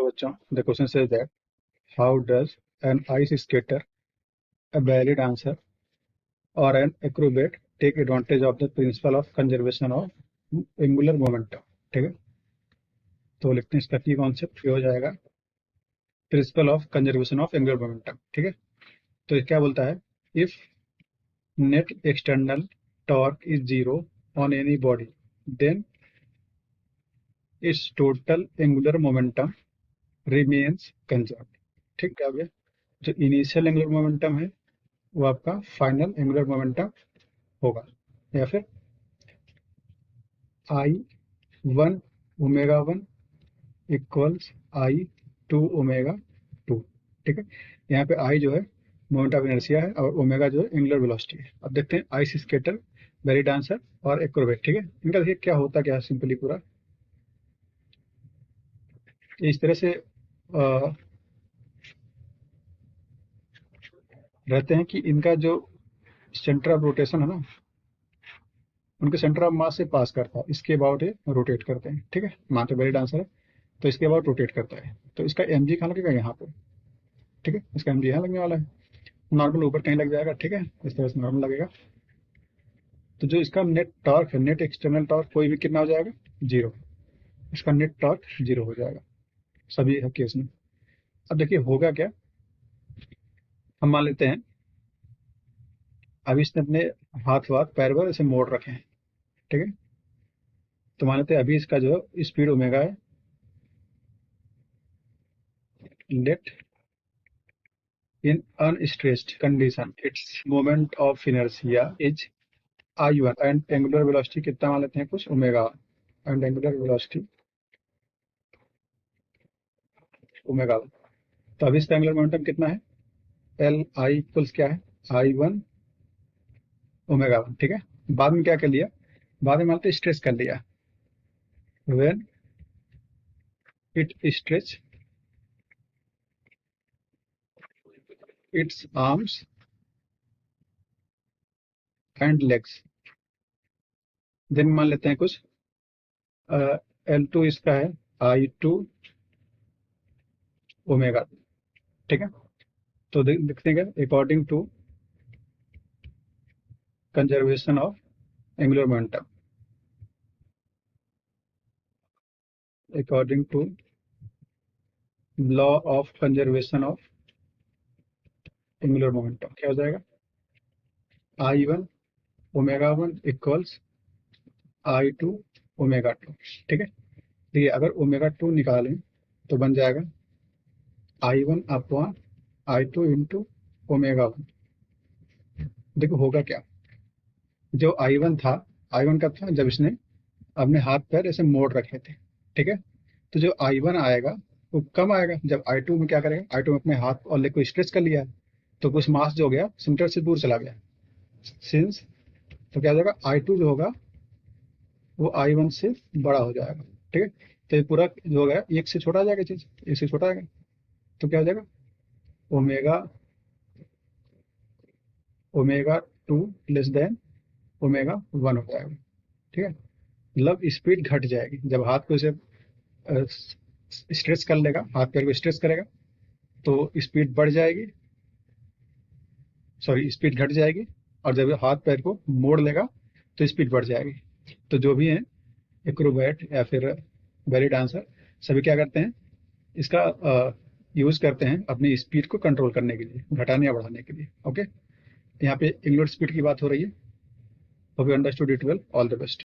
बच्चों, the question says that how does an ice skater, a ballet dancer or an acrobat take advantage of the principle of conservation of angular momentum? ठीक है, तो लिखते हैं इसका की concept ये हो जाएगा principle of conservation of angular momentum. ठीक है, तो ये क्या बोलता है, if net external torque is zero on any body then its total angular momentum remains conserve. ठीक है, अब जो इनिशियल एंगुलर मोमेंटम है वो आपका फाइनल एंगुलर मोमेंटम होगा, या फिर I1 omega 1 equals I2 omega 2। ठीक है, यहाँ पे I जो है मोमेंट ऑफ इनर्शिया है और ओमेगा जो है एंगुलर वेलोसिटी है। अब देखते हैं आइस स्केटर, बेली डांसर और एक्रोबेट। ठीक है, इनका देखिए क्या होता क्या है, सिंपली पूरा इस तरह से रहते हैं कि इनका जो सेंटर ऑफ रोटेशन है ना, उनके सेंटर ऑफ मास से पास करता है, इसके अबाउट ये रोटेट करते हैं। ठीक है, मानते बेली डांसर है तो इसके अबाउट रोटेट करता है, तो इसका एम जी कहाँ लगेगा, यहाँ पे। ठीक है, इसका एम जी यहाँ लगने वाला है, नॉर्मल ऊपर कहीं लग जाएगा। ठीक है, इस तरह से नॉर्मल लगेगा। तो जो इसका नेट टॉर्क है, नेट एक्सटर्नल टॉर्क कोई भी कितना हो जाएगा, जीरो। इसका नेट टॉर्क जीरो हो जाएगा सभी केस में। अब देखिए होगा क्या, हम मान लेते हैं अभी इसने अपने हाथ वाथ पैर पर ऐसे मोड़ रखे हैं। ठीक है, तो मान लेते हैं अभी इसका जो स्पीड ओमेगा है, let in unstressed condition its moment of inertia is I1 and angular velocity कितना मान लेते हैं, कुछ omega, and angular velocity omega. तो अभी इसका एंगुलर मोमेंटम कितना है, एल आई इक्वल्स क्या है, I1 ओमेगा 1। ठीक है, बाद में क्या कर लिया, बाद में मानते स्ट्रेच कर लिया, when it stretch its arms and legs, देन मान लेते हैं कुछ L2 इसका है I2 ओमेगा। ठीक है, तो लिखते हैं according to conservation of angular momentum, according to law of conservation of angular momentum क्या हो जाएगा, I1 omega 1 equals I2 omega 2। ठीक है, देखिए अगर ओमेगा 2 निकालें तो बन जाएगा I1 upon I2 into omega 1। देखो होगा क्या, जो I1 था, I1 कब था, जब इसने अपने हाथ पैर ऐसे मोड़ रखे थे। ठीक है, तो जो I1 आएगा वो कम आएगा जब I2 में क्या करेगा, I2 में अपने हाथ और लेग को स्ट्रेच कर लिया है, तो कुछ मास जो हो गया सेंटर से दूर चला गया सिंस, तो क्या हो जाएगा, I2 जो होगा वो I1 से बड़ा हो जाएगा। ठीक है, तो ये पूरा जो हो गया एक से छोटा आ जाएगा, चीज एक से छोटा आएगा, तो क्या हो जाएगा, omega omega 2 less than omega 1 हो जाएगा। ठीक है, मतलब स्पीड घट जाएगी जब हाथ को इसे स्ट्रेच कर लेगा, हाथ पैर को स्ट्रेच करेगा तो स्पीड बढ़ जाएगी, सॉरी स्पीड घट जाएगी, और जब हाथ पैर को मोड़ लेगा तो स्पीड बढ़ जाएगी। तो जो भी है एक्रोबैट या फिर बेली डांसर सभी क्या करते हैं, इसका यूज करते हैं अपनी स्पीड को कंट्रोल करने के लिए, घटाने या बढ़ाने के लिए। ओके, यहाँ पे एंगुलर स्पीड की बात हो रही है। Hope you understood it well, all the best.